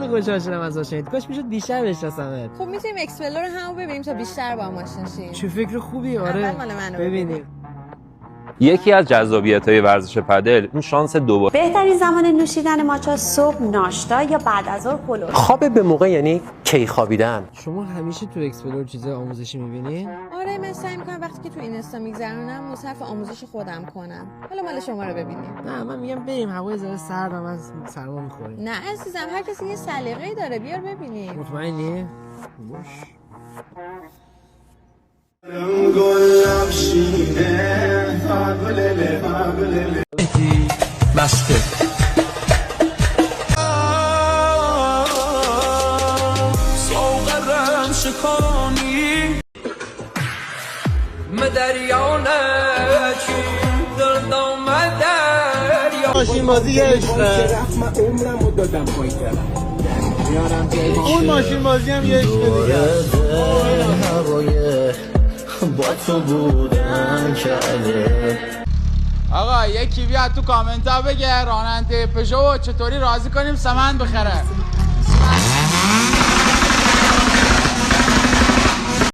خیلی خوشحال شدم از آشناییت. کاش میشد بیشتر بشناسمت. خب میتونیم اکسپلور رو همو ببینیم تا بیشتر با هم آشنا شیم. چه فکر خوبی. آره اول مال منو ببینیم. یکی از جذابیت‌های ورزش پدل اون شانس دوباره. بهترین زمان نوشیدن ماچا صبح، ناشتا یا بعد از ظهر پلو. خواب به موقع یعنی کی خوابیدن. شما همیشه تو اکسپلور چیزای آموزشی می‌بینی؟ آره من سعی میکنم وقتی که تو اینستا میگذرونم مصرف آموزش خودم کنم. حالا مال شما رو ببینیم. نه من میگم بریم، هوای ذره سردم، از سرما می‌خوریم. نه عزیزم هر کسی یه سلیقه‌ای داره، بیار ببینیم. مطمئنی؟ باش. بسته سوغرم شکانی مدریانه چی دردام دریا ماشین بازی یه عشقه. اون ماشین بازی هم یه عشقه دیگه. با تو بودن کرده. آقا یکی بیاد تو کامنت ها بگه راننده پژو چطوری راضی کنیم سمن بخره.